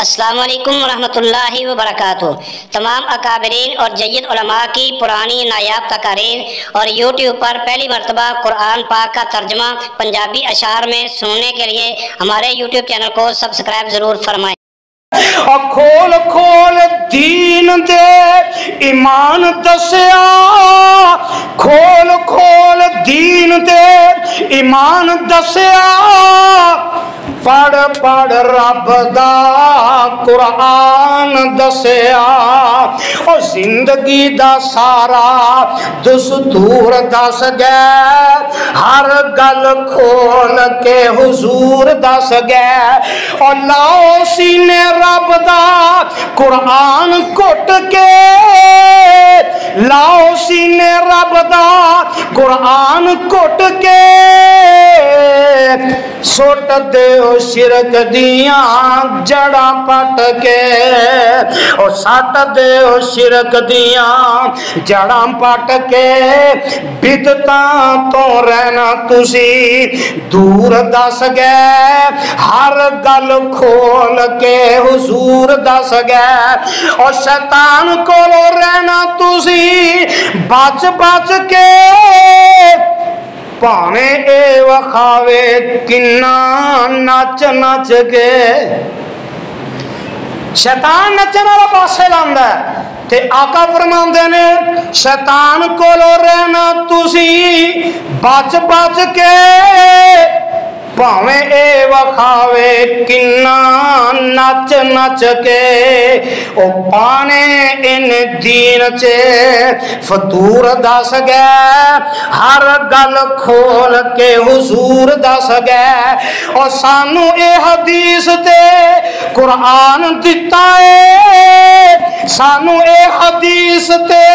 السلام علیکم ورحمۃ اللہ وبرکاتہ۔ تمام اکابرین اور جید علماء کی پرانی نایاب تقاریر اور یوٹیوب پر پہلی مرتبہ قرآن پاک کا ترجمہ پنجابی اشعار میں سننے کے لیے ہمارے یوٹیوب چینل کو سبسکرائب ضرور فرمائیں۔ کھول کھول دین دے ایمان دسیا، کھول کھول دین دے ایمان دسیا، پڑھ پڑھ رب دا قرآن دسیا، او زندگی دا سارا دستور دس گئے، ہر گل کھول کے حضور دس گئے، اور لاؤ سینے رب دا قرآن کٹ کے، لاؤ سینے رب دا قرآن کٹ کے، سٹ دیو شرک دیاں جڑاں پٹ کے، اور سٹ دیو شرک دیاں جڑاں پٹ کے، بدتاں تو رہنا تسی دور دس گئے، ہر گل کھول کے حضور دس گئے، اور شیطان کو رہنا تسی بچ بچ کے، پانے اے وخاوے کنا نچ نچ کے۔ شیطان نچن والا پاسے لاندا ہے تے آقا فرماندے نے شیطان کولو رہنا تسی بچ بچ کے، پاویں اے وخاوے کنا نچ نچ کے، او پانے ان دین چے فطور دس گئے، ہر گل کھول کے حضور دس گئے، اور سانو اے حدیث تے قرآن دتا ہے، سانو اے حدیث تے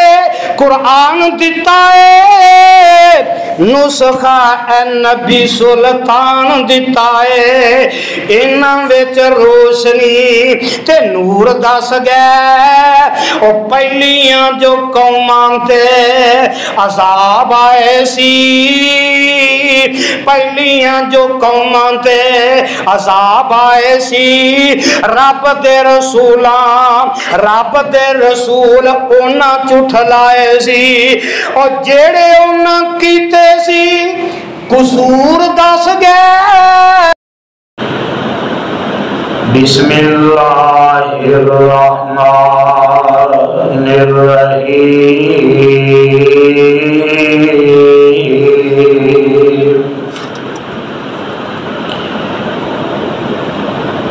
قرآن دتا ہے، نسخہ اے نبی سلطان دتا ہے، انہاں وچ روشنی تے نور دس گئے، او پہلیاں جو قوماں تے عذاب آئے سی، پہلیاں جو قوماں تے عذاب آئے سی، رب دے رسولاں رب دے رسول انہاں چٹھلائے سی، اور جیڑے انہاں کیتے سی قصور دس گئے۔ بسم اللہ الرحمن الرحیم،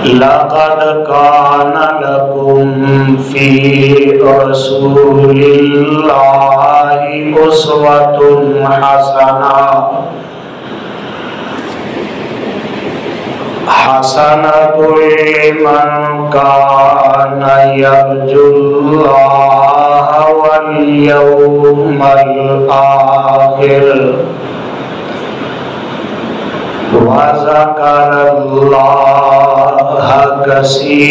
لقد کان لکم فی رسول اللہ اسوۃ حسنہ، حسنۃ لمن کان یرجو اللہ والیوم الآخر وذکر اللہ کثیرا۔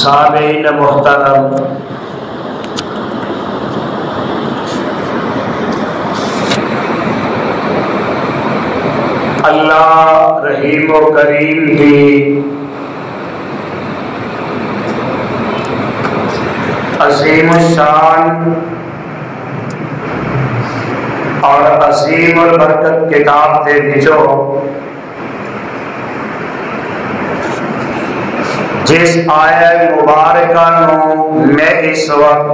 سامعین محترم، اللہ رحیم و کریم دی عظیم الشان اور عظیم البرکت کتاب دے وچوں جس آیہ مبارکہ نو میں اس وقت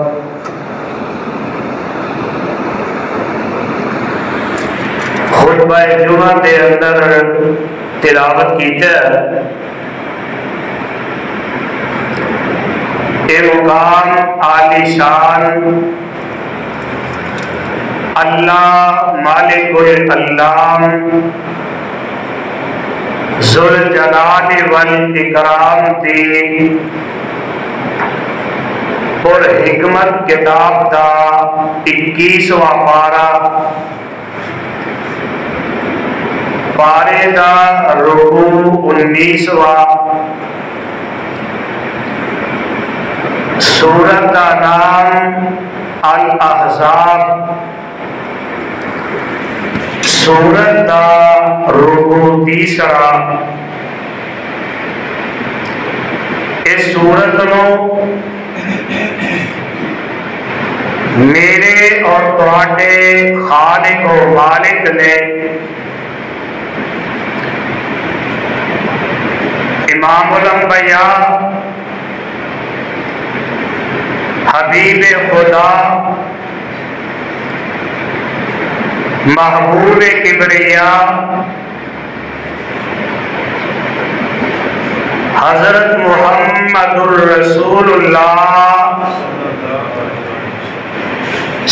خطبہ جمعہ دے اندر تلاوت کیتا ہے، یہ مقام عالی شان اللہ مالک الانام ذوالجلال والاکرام دی اور حکمت کتاب دا 21واں پارہ، پارے دا رکوع 19واں، سورت کا نام الاحزاب، سورت کا رکوع تیسرا۔ اس سورت نو میرے اور تواڈے خالق و مالک نے امام الانبیاء حبیب خدا محبوب کبریا حضرت محمد الرسول اللہ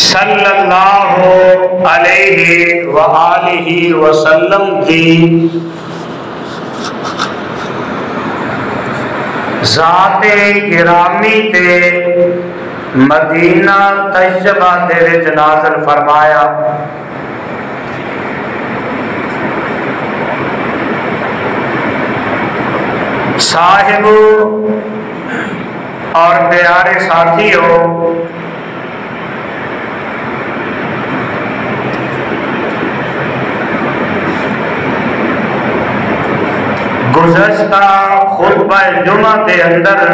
صلی اللہ علیہ وآلہ وسلم کی ذات گرامی تے مدینہ طیبہ دے وچ نازل فرمایا۔ صاحب اور پیارے ساتھیوں، گزشتہ خطبہ جمعہ کے اندر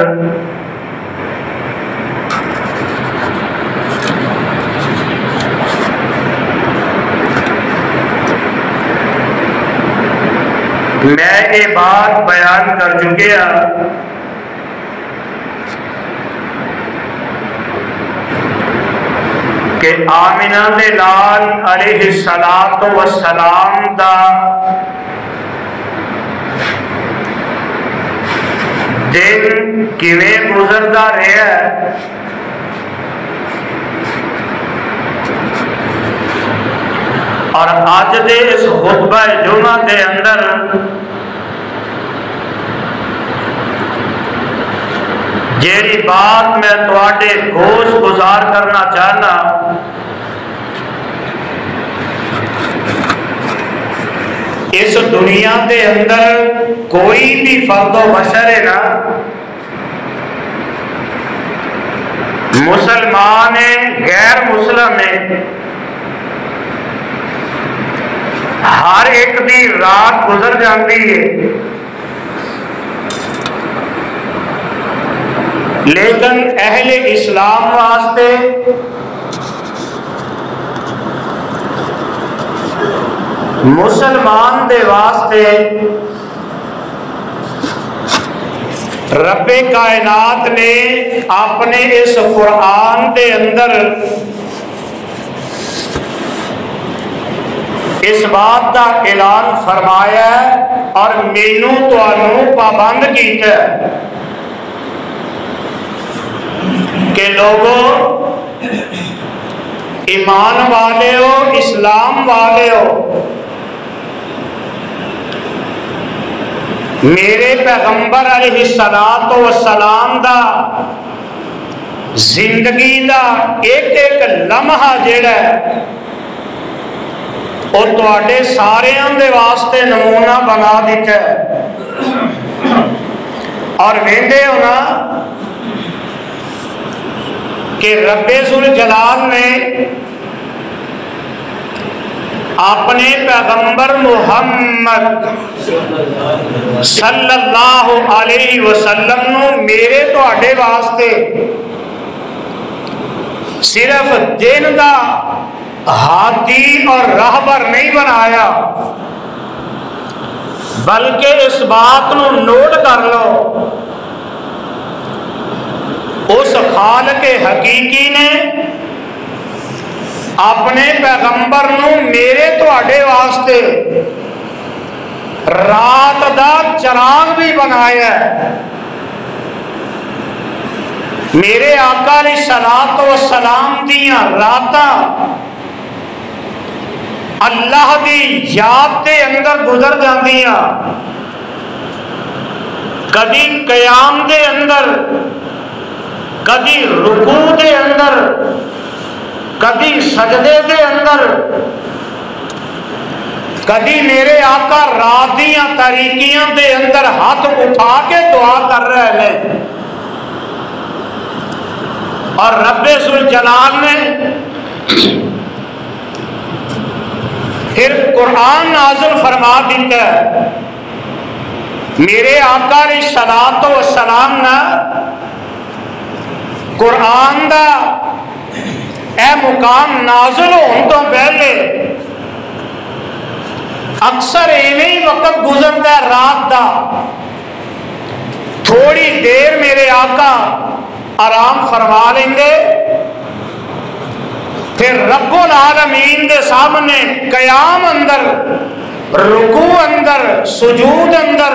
میں یہ بات بیان کر چکیا کہ آمنہ دے لال علیہ السلام دا دن کیویں گزردا رہا ہے، اور آج دے اس خطبہ جمعہ کے اندر جیڑی بات میں تواڈے گوش گزار کرنا چاہنا، اس دنیا کے اندر کوئی بھی فرد و بشر ہے نا، مسلمان ہے غیر مسلم ہے، ہر ایک دی رات گزر جاتی ہے، لیکن اہل اسلام واسطے مسلمان دے واسطے رب کائنات نے اپنے اس قرآن دے اندر اس بات کا اعلان فرمایا ہے اور مینو تانوں پابند کیتا ہے کہ لوگوں ایمان والے ہو، اسلام والے ہو، میرے پیغمبر علیہ السلام دا زندگی دا ایک ایک لمحہ جیڑا ہے اور تواڈے ساریاں دے واسطے نمونہ بنا دیتا ہے، اور ویندے ہو نا کہ رب ذوالجلال نے اپنے پیغمبر محمد صلی اللہ علیہ وسلم نو میرے تواڈے واسطے صرف دین دا ہادی اور راہبر نہیں بنایا، بلکہ اس بات نو نوٹ کر لو، اس خالق حقیقی نے اپنے پیغمبر نو میرے تواڈے واسطے رات دا چراغ بھی بنایا ہے۔ میرے آقا علیہ السلام دیاں راتاں اللہ دی یاد دے اندر گزر جاندیاں، کدی قیام دے اندر، کدی رکوع دے اندر، کدی سجدے دے اندر، کدی میرے آقا رات دیاں تاریکیاں دے اندر ہاتھ اٹھا کے دعا کر رہے ہیں۔ اور رب ذوالجلال نے پھر قرآن نازل فرما دیتا ہے. میرے آقا علیہ الصلوۃ والسلام نا قرآن دا اے مقام نازل ہون تو پہلے اکثر ایویں ہی وقت گزرتا ہے رات دا، تھوڑی دیر میرے آقا آرام فرما لیں گے، پھر رب العالمین دے سامنے قیام اندر، رکوع اندر، سجود اندر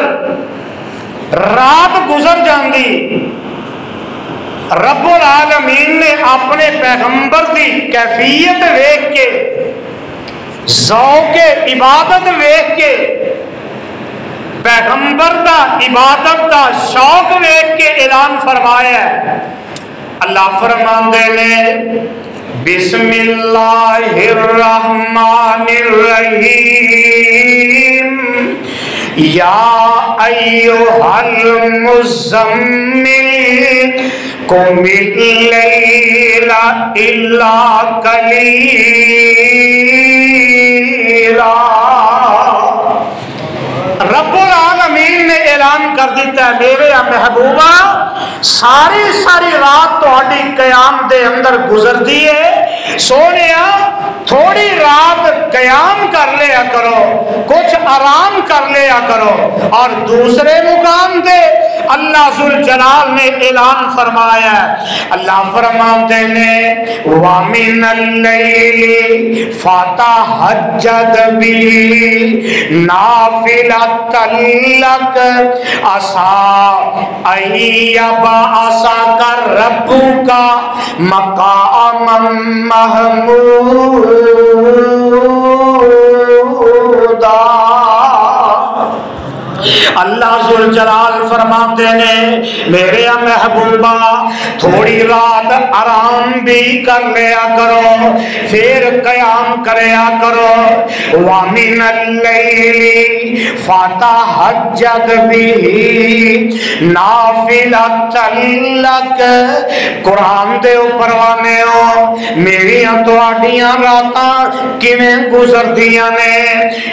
رات گزر جاندی. رب العالمین نے اپنے پیغمبر کی کیفیت ویکھ کے، ذوق عبادت ویکھ کے، پیغمبر دا عبادت دا شوق ویکھ کے اعلان فرمایا ہے. اللہ فرماندے نے بسم اللہ الرحمن الرحیم یا ایھا المزمل قم اللیل الا قلیلا. رب العالمین نے اعلان کر دیتا ہے میرے محبوبہ ساری رات تہاڈی قیام دے اندر گزر دی ہے، سونیا تھوڑی رات قیام کر لیا کرو، کچھ آرام کر لیا کرو. اور دوسرے مقام دے اللہ ذوالجلال نے اعلان فرمایا ہے. اللہ فرماتے نے وَمِنَ اللَّيْلِ فَتَهَجَّدْ بِهِ نَافِلَةً لَكَ عَسَىٰ أَن يَبْعَثَكَ رَبُّكَ مَقَامًا مَحْمُودًا. اللہ ذوالجلال فرماتے ہیں میرے محبوبہ تھوڑی رات آرام بھی کر لیا کرو، پھر قیام کریا کرو. وَمِنَ اللَّيْلِ فَتَهَجَّدْ بِهِ نَافِلَةً لَكَ. قرآن دے اوپر وانے ہو میریاں تواڈیاں راتاں کیویں گزردیاں نے.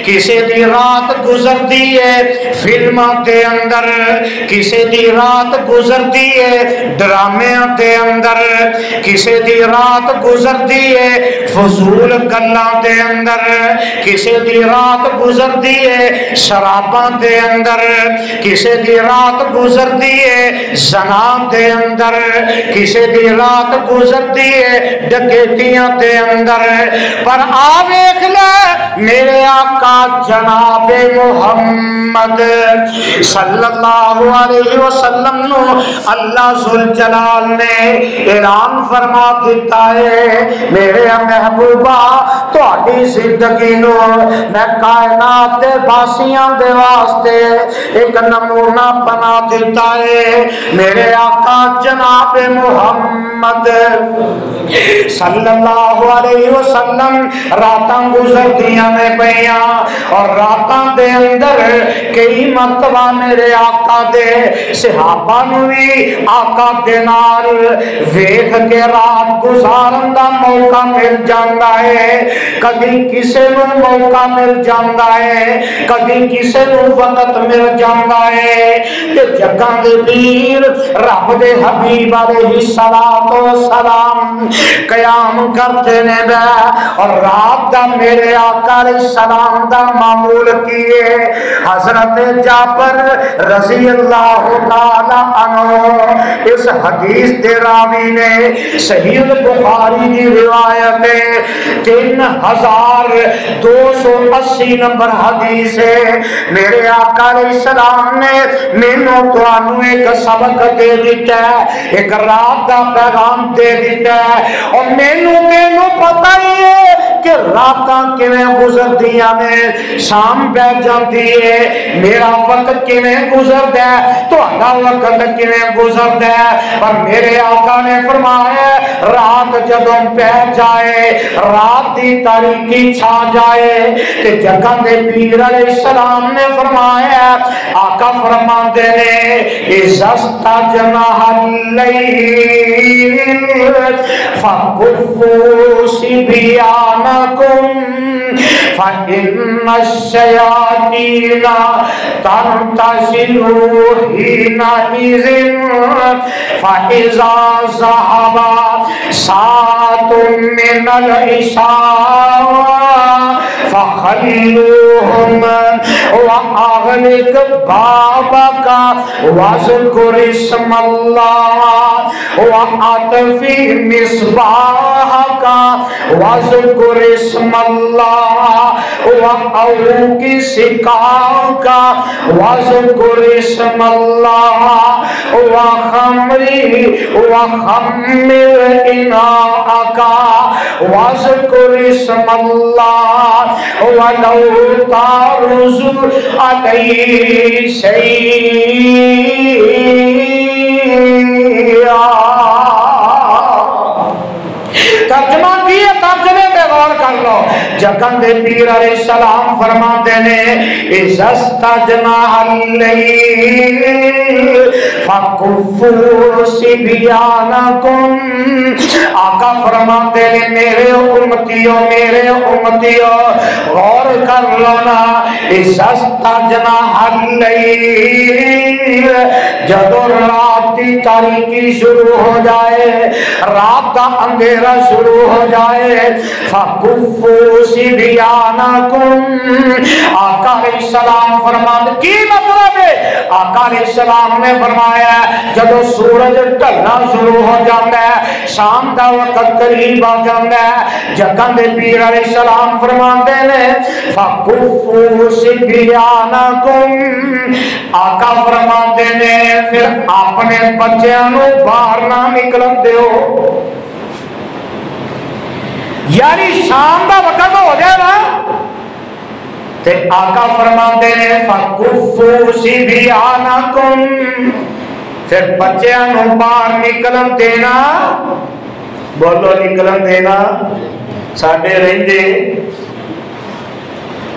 کسے دی رات گزردی ہے فلماں دے اندر، کسے دی رات گزردی ہے ڈرامیاں دے اندر، کسے دی رات گزردی ہے فضول گلاں دے اندر، کسے دی رات گزردی ہے شراباں دے اندر، کسے دی رات گزردی ہے زنا دے اندر، کسے دی رات گزردی ہے ڈکیتیاں دے اندر. پر آ ویکھ لے میرے آقا جناب محمد صلی اللہ علیہ وسلم نو اللہ ذوالجلال نے اعلان فرما دیتا ہے میرے محبوبہ تہاڈی زندگی نو میں کائنات دے باسیاں دے واسطے ایک نمونہ بنا دیتا ہے. میرے آقا جناب محمد صلی اللہ علیہ وسلم راتاں گزردیاں نے پیاں اور راتاں دے اندر کئی مرتبہ میرے آقا دے صحابہ نو بھی آقا دے نال ویکھ کے رات گزارن دا موقع مل جاندا ہے. کبھی کسے نو موقع مل جاندا ہے، کبھی کسے نو وقت مل جاندا ہے تے جگاں دے پیر رب دے حبیب علیہ الصلوۃ والسلام قیام کرتے نے اور رات دا میرے آقا علیہ السلام دا معمول کیے. حضرت جابر رضی اللہ تعالی عنہ اس حدیث دے راوی نے صحیح البخاری دی روایت 3280 نمبر حدیث ہے. میرے آقا علیہ السلام نے مینوں تانوں ایک سبق دے دیتا ہے، ایک رات دا پیغام دے دیتا ہے. اور مینوں پتہ ہی ہے کہ راتاں کیویں گزردیاں نے، شام پہ جاندی ہے، میرا وقت کیویں گزردا ہے، تہاڈا وقت کیویں گزردا ہے۔ پر میرے آقا نے فرمایا رات جدوں پہ جائے، رات دی تاریکی چھا جائے تے جگہ دے پیر علیہ السلام نے فرمایا، آقا فرماندے نے استجنح اللیل فکفوا صبیانکم فإن الشیاطین تنتشر حینئذ فإذا ذهب ساعة من العشاء فخلوهم وأغلق بابك واذكر اسم الله وأطفئ مصباحك واذكر اسم الله وأوقد سقاك واذكر اسم الله وخمر إناءك واذكر اسم الله ولو تعرض عليه شيئا۔ ترجمہ کیا، ترجمے پہ غور کر لو۔ جگہ دے پیر علیہ السلام فرماتے نے استجنح اللیل فکفوا صبیانکم، آقا فرماتے نے میرے امتیوں غور کر لو نا، استجنح اللیل جدو رات کی تاریکی شروع ہو جائے، رات کا اندھیرا شروع ہو جائے، فکفوا صبیانکم، آقا علیہ السلام فرماتے کی مطلب ہے؟ آقا علیہ السلام نے فرمایا جدو سورج ڈھلنا شروع ہو جاتا ہے، شام دا وقت قریب آ جاتا ہے، جگہ دے پیر علیہ السلام فرماتے ہیں فکفوا صبیانکم، آقا فرماتے ہیں پھر اپنے بچیاں نو باہر نہ نکلن دیو، یعنی شام دا وقت ہو جائے نا تے آقا فرماتے ہیں فکفوا صبیانکم، پھر بچیاں نو باہر نکلن دینا، بولو نکلن دینا، ساڈے رہندے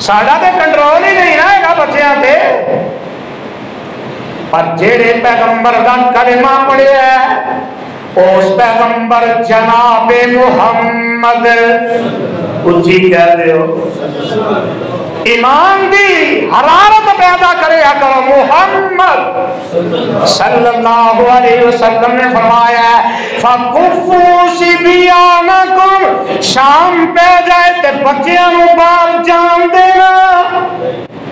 ساڈا تے کنٹرول ہی نہیں رہے گا بچیاں تے، پر جیڑے پیغمبر دا کلمہ پڑھیا ہے اس پیغمبر جناب محمد، اچھی کہہ رہے ہو، ایمان دی حرارت پیدا کرے کرو، محمد صلی اللہ علیہ وسلم نے فرمایا فکفوا صبیانکم، شام پہ جائے تے بچیاں نو باہر جان دینا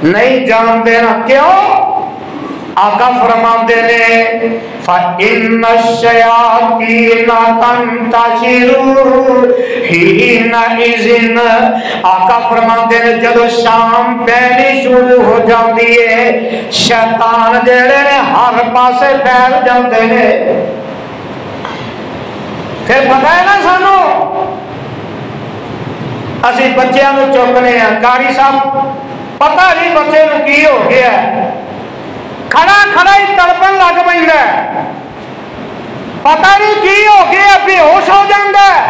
نہیں، جان دینا کیوں؟ آقا فرماتے نے فَإِنَّ الشَّيَاطِينَ تَنْتَشِرُ حِينَئِذٍ، آقا فرماتے نے جدو شام پہلی شروع ہو جاتی ہے شیطان جڑے نے ہر پاسے پھیل جاتے ہیں، پھر پتہ ہے نا سانو اسی بچیاں نو چکنے ہیں، قاری صاحب پتہ نہیں بچے نو کی ہو گیا ہے، کھڑا کھڑا ہی تڑپن لگ پیندا ہے، پتہ نہیں کی ہو گیا، بے ہوش ہو جاندا ہے۔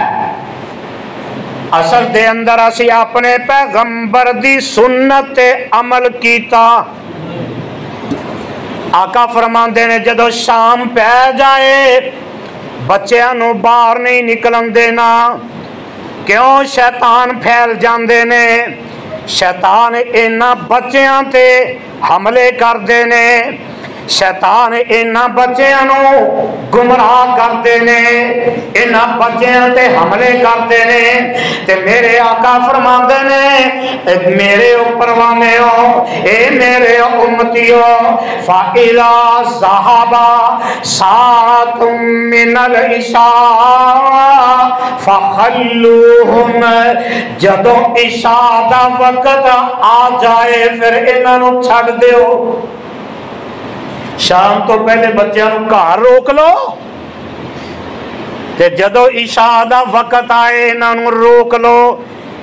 اصل دے اندر اسی اپنے پیغمبر دی سنت تے عمل کیتا۔ آقا فرماندے نے جدو شام پہ جائے بچیاں نو باہر نہیں نکلن دینا، کیوں؟ شیطان پھیل جاندے نے، شیطان اینا بچیاں تے حملے کر دینے، شیطان اینا بچیاں نو گمراہ کر دینے، اینا بچیاں تے حملے کر دینے، تے میرے آقا فرماندے نے میرے اوپر وانے ہو، اے میرے امتیو، فَإِذَا ذَهَبَ سَاعَةٌ مِّنَ الْعِشَاءِ فَخَلُّوهُمْ، جدو عشاء دا وقت آ جائے پھر انہاں نو چھڑ دیو، شام تو پہلے بچیاں نو گھر روک لو، تے جدو عشاء دا وقت آئے انہاں نو روک لو،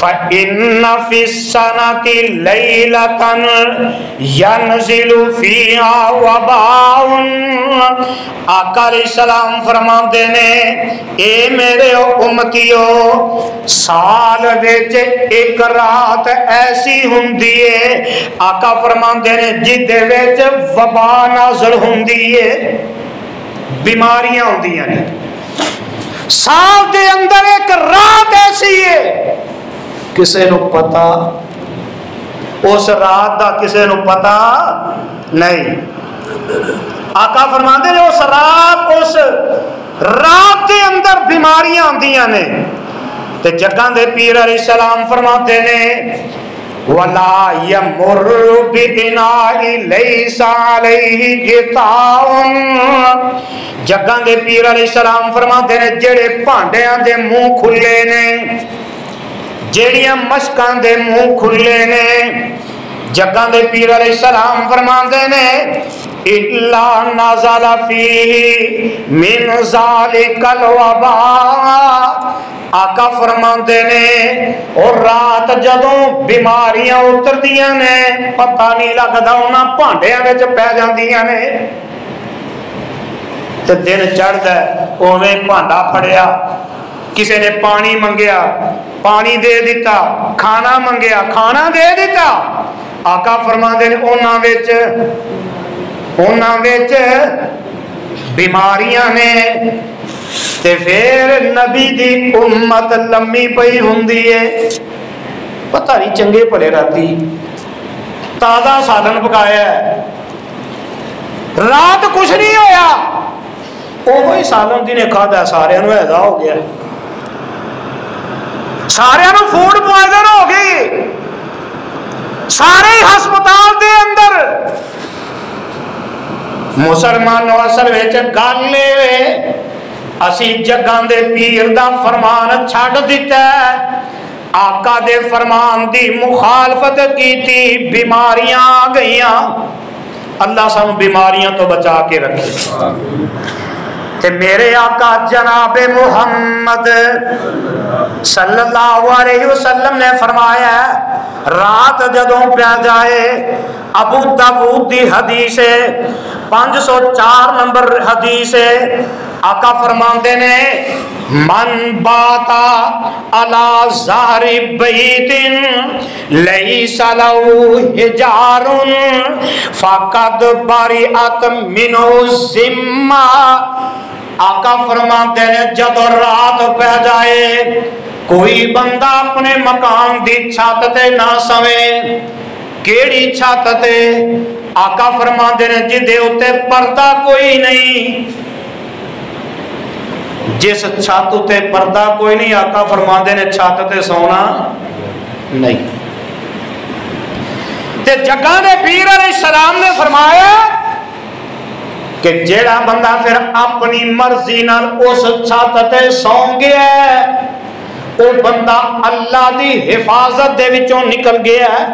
فَإِنَّ فِي السَّنَةِ لَيْلَةً يَنزِلُ فِيهَا وَبَاءٌ۔ آقا علیہ السلام فرماندے نے اے میرے امتیو سال وچ ایک رات ایسی ہوندی ہے، آقا فرماندے نے جدے وچ وبا نازل ہوندی ہے، بیماریاں ہوندیاں نے۔ سال دے اندر ایک رات ایسی ہے کسے نو پتا، اس رات دا کسے نو پتا نہیں۔ آقا فرماندے نے اس رات دے اندر بیماریاں آندیاں نے، تے جگاں دے پیر علیہ السلام فرماتے نے وَلَا يَمُرُّ بِإِنَاءٍ لَيْسَ عَلَيْهِ غِطَاءٌ۔ جگاں دے پیر علیہ السلام فرماتے نے جڑے بھانڈیاں دے منہ کھلے نے، جیڑیاں مشکاں دے منہ کھلے نے، جگاں دے پیر علیہ السلام فرماندے نے اِلَّا نَزَلَ فِيهِ مِنْ ذَلِكَ الْوَبَاء۔ آقا فرماندے نے اور رات جدوں بیماریاں اتردیاں نے پتہ نہیں لگدا انہاں بھانڈیاں وچ پے جاندیاں نے، تے دن چڑھدا اوویں بھانڈا پھڑیا، کسی نے پانی منگیا پانی دے دیتا، کھانا منگیا کھانا دے دیتا۔ آقا فرماندے نے انہاں وچ بیماریاں نے، تے پھر نبی دی امت لمبی پئی ہوندی ہے، پتہ نہیں چنگے بھلے راتی تازہ سالن پکایا ہے، رات کچھ نہیں ہویا، وہی سالن جنہیں کھادا سارے نو ایسا ہو گیا، سارے نو فوڈ پوائزن ہو گئی، سارے ہسپتال دے اندر۔ مسلمانوں اصل وچ گل اے اسی جگاں دے پیر دا فرمان چھڈ دتا ہے، آقا دے فرمان دی مخالفت کیتی، بیماریاں آ گئیاں۔ اللہ سانو بیماریاں تو بچا کے رکھے۔ تے میرے آقا جناب محمد صلی اللہ علیہ وسلم نے فرمایا رات جدوں پیا جائے، ابو داؤد دی حدیث ہے 504 نمبر حدیث ہے، آقا فرماندے نے من باتا علی ظہر بیت لیس لہ حجار فقد برئت منہ الذمہ۔ آقا فرماتے ہیں جدو رات پہ جائے کوئی بندہ اپنے مکان دی چھت تے نہ سوے، کیڑی چھت تے؟ آقا فرماتے ہیں جدے اتے پردہ کوئی نہیں، جس چھت تے پردہ کوئی نہیں، آقا فرماتے ہیں چھت تے سونا نہیں۔ تے جگہ دے پیر علیہ السلام نے فرمایا کہ جیڑا بندہ پھر اپنی مرضی نال اس چھت تے سو گیا ہے، وہ بندہ اللہ دی حفاظت دے وچوں نکل گیا ہے۔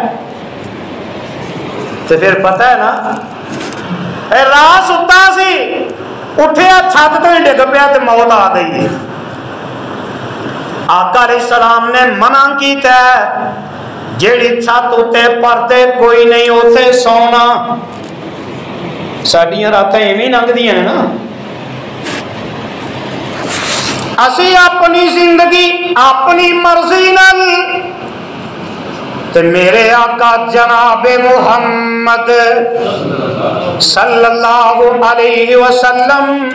تو پھر پتہ ہے نا رات ستا سی، اٹھیا چھت تو ہی ڈگ پیا تے موت آ گئی ہے۔ آقا علیہ السلام نے منع کیتا ہے جیڑی چھت تے پردے کوئی نہیں ہوتے سونا۔ ساڈیاں راتاں ایویں لنگدیاں نے نا، اسی اپنی زندگی اپنی مرضی نال، تے میرے آقا جناب محمد صلی اللہ علیہ وسلم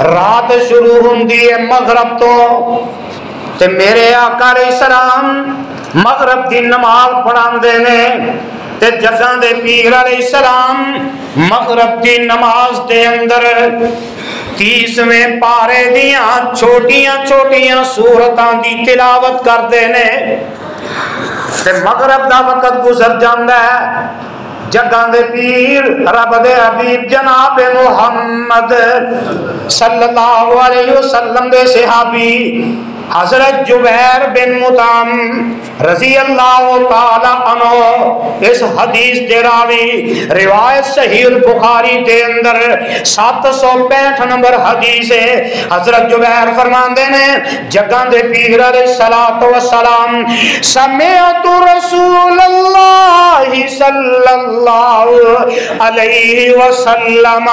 رات شروع ہوندی ہے مغرب تو، تے میرے آقا علیہ السلام مغرب دی نماز پڑھاندے نے، تے جگاں دے پیر علیہ السلام مغرب دی نماز دے اندر 30ویں پارے دیاں چھوٹیاں چھوٹیاں سورتاں دی تلاوت کردے نے، تے مغرب دا وقت گزر جاندا ہے، جگاں دے پیر رب دے حبیب جناب محمد صلی اللہ علیہ وسلم دے صحابی حضرت جبیر بن مطعم رضی اللہ تعالی عنہ اس حدیث دے راوی روایت صحیح البخاری دے اندر 765 نمبر حدیث ہے. حضرت جبیر فرماندے نے جگاں دے پیر علیہ الصلوۃ والسلام سمعت رسول اللہ صلی اللہ علیہ وسلم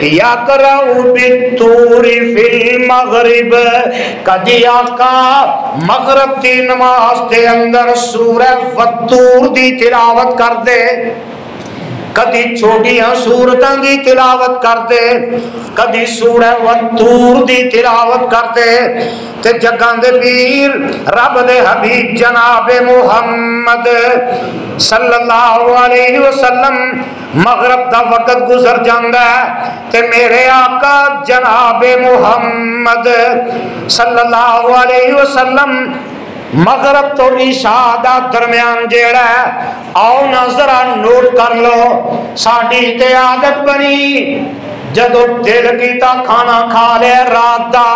یقرأ بالطور فی المغرب. کدی آقا مغرب دی نماز دے اندر سورہ والطور دی تلاوت کر دے, کدی چھوٹیاں سورتاں دی تلاوت کر دے, کدی سورہ والطور دی تلاوت کر دے. تے جگاں دے پیر رب دے حبیب جناب محمد صلی اللہ علیہ وسلم مغرب دا وقت گزر جاندا ہے تے میرے آقا جناب محمد صلی اللہ علیہ وسلم مغرب تو عشاء دا درمیان جیڑا ہے آؤ نا ذرا نوٹ کر لو. ساڈی تے عادت بنی جدو دل کیتا کھانا کھا لے رات دا,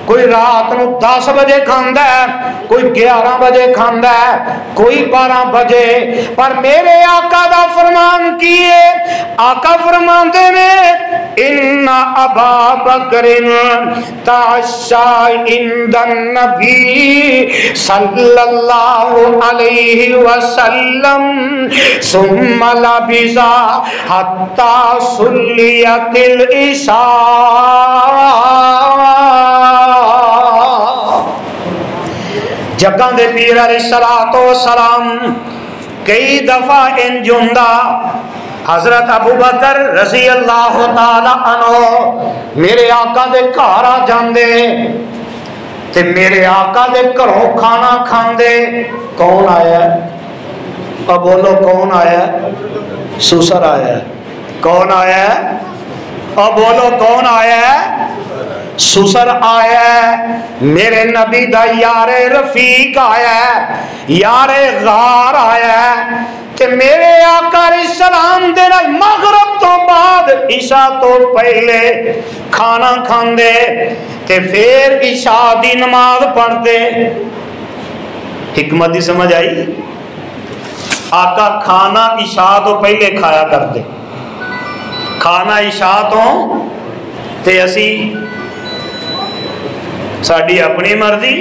کوئی رات نو 10 بجے کھاندا ہے, کوئی 11 بجے کھاندا ہے, کوئی 12 بجے. پر میرے آقا دا فرمان کی ہے, آقا فرماندے نے ان ابا بکر تعشى عند النبی صلی اللہ علیہ وسلم ثم لبث حتى صلیت العشاء. جگاں دے پیر علیہ الصلوۃ والسلام کئی دفعہ انج ہوندا حضرت ابو بکر رضی اللہ تعالی عنہ میرے آقا دے گھر آ جاندے تے میرے آقا دے گھروں کھانا کھاندے. کون آیا ہے؟ اب بولو کون آیا ہے؟ سوسر آیا ہے. کون آیا ہے؟ اب بولو کون آیا ہے؟ سسر آیا ہے. میرے نبی دا یار رفیق آیا ہے, یار غار آیا ہے. کہ میرے آقا علیہ السلام دے نال مغرب تو بعد عشاء تو پہلے کھانا کھاندے تے پھر عشاء دی نماز پڑھتے. حکمت دی سمجھ آئی؟ آقا کھانا عشاء تو پہلے کھایا کرتے, کھانا عشاء تو تے اسی ساڈی اپنی مرضی,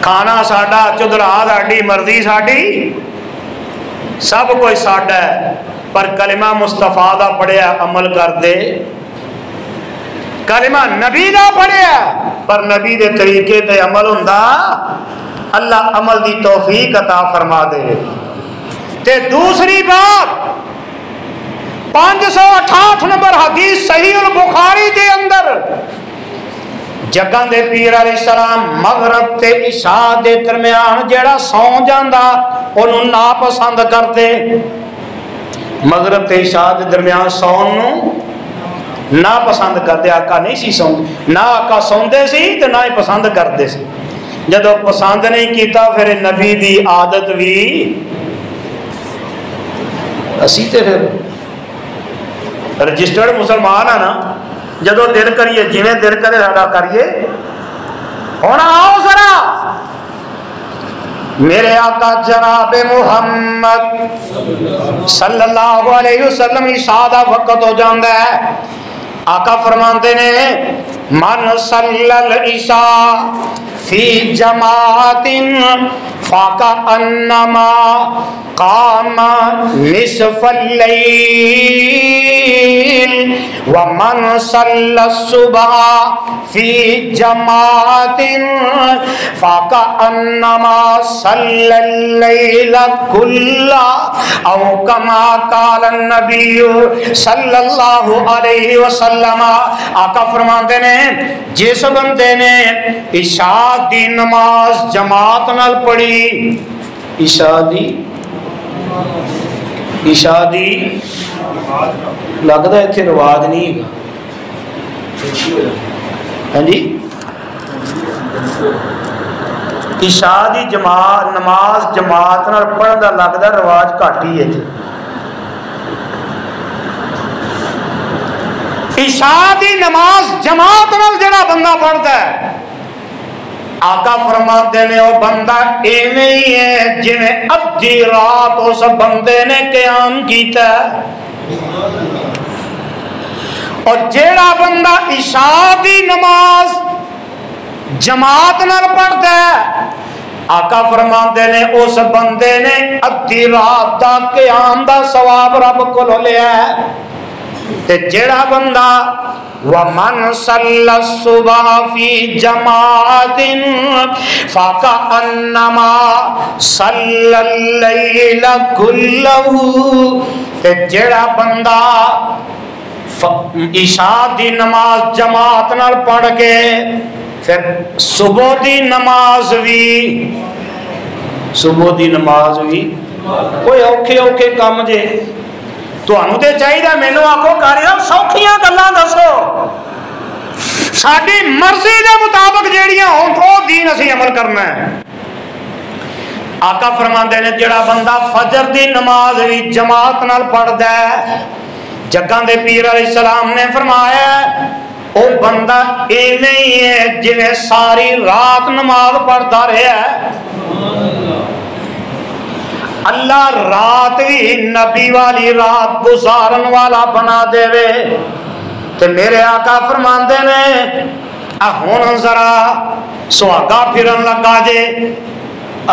کھانا ساڈا چدرا ساڈی مرضی, ساڈی سب کچھ ساڈا ہے. پر کلمہ مصطفیٰ دا پڑھیا عمل کر دے, کلمہ نبی دا پڑھیا پر نبی دے طریقے تے عمل ہوندا, اللہ عمل دی توفیق عطا فرما دے. تے دوسری بات 568 نمبر حدیث صحیح البخاری دے اندر جگاں دے پیر علیہ السلام مغرب تے عشاء دے درمیان جیڑا سو جاندا انہوں ناپسند کرتے. مغرب تے عشاء دے درمیان سون نو ناپسند کرتے. آقا نہیں سی سوندے, نہ آقا سوندے سی تے نہ ہی پسند کرتے سی. جدو پسند نہیں کیتا پھر نبی دی عادت بھی اسی تے پھر رجسٹرڈ مسلمان ہے نا, جدو دل کریے جویں دل کرے ساڈا کریے. ہن آؤ ذرا میرے آقا جناب محمد صلی اللہ علیہ وسلم عشاء دا وقت ہو جاندا ہے. آقا فرماندے نے من صلی العشاء فی جماعت فکأنما قام نصف اللیل ومن صلی الصبح فی جماعت فکأنما صلی اللیل کلہ او کما قال النبی صلی اللہ علیہ وسلم. آقا فرماندے نے جس بندے نے عشاء دی نماز جماعت نال پڑھی, عشاء دی لگتا ہے اتنے رواج نہیں ہے. ہاں جی, عشاء دی جماعت نماز جماعت نال پڑھن دا لگتا رواج گھٹ ہی ہے. عشاء دی نماز جماعت نال جڑا بندہ پڑھتا ہے آقا فرماتے نے وہ بندہ ایویں ہی ہے جویں ادھی رات اس بندے نے قیام کیتا ہے. اور جیڑا بندہ عشاء دی نماز جماعت نال پڑھتا ہے آقا فرماتے نے اس بندے نے ادھی رات دا قیام دا ثواب رب کو لیا ہے. تے جیڑا بندہ وَمَنْ صَلَّى الصُّبْحَ فِي جَمَاعَةٍ فَكَأَنَّمَا صَلَّى اللَّيْلَ كُلَّهُ تے جیڑا بندہ عشاء دی نماز جماعت نال پڑھ کے پھر صبح دی نماز بھی کوئی اوکھے اوکھے کام جے تانوں تے چاہیے مینوں آکھو قاری صاحب سوکھیاں گلاں دسو ساڈی مرضی دے مطابق جیڑیاں ہون او دین اسی عمل کرنا ہے. آقا فرماندے نے جڑا بندہ فجر دی نماز بھی جماعت نال پڑھدا ہے جگاں دے پیر علیہ السلام نے فرمایا او بندہ ایویں ہی ہے جویں ساری رات نماز پڑھتا رہیا ہے. اللہ رات بھی نبی والی رات گزارن والا بنا دے وے. تے میرے آقا فرماندے نے ہن ذرا سہاگا پھرن لگا جے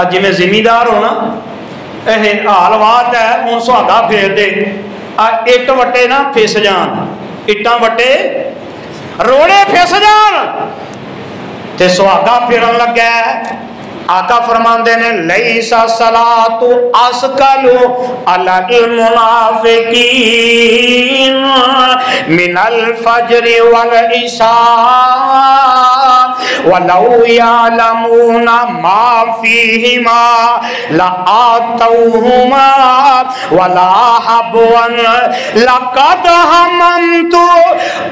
اج میں زمیندار ہونا اے حال بات ہے ہن سہاگا پھیر دے اٹ وٹے نہ پھس جان اٹاں وٹے روڑے پھس جان تے سہاگا پھرن لگا ہے. آقا فرماندے نے لیس صلاۃ اسکل علی المنافقین من الفجر والعشاء ولو یعلمون ما فیہما لآتوہما ولا حبوا لقد ہممت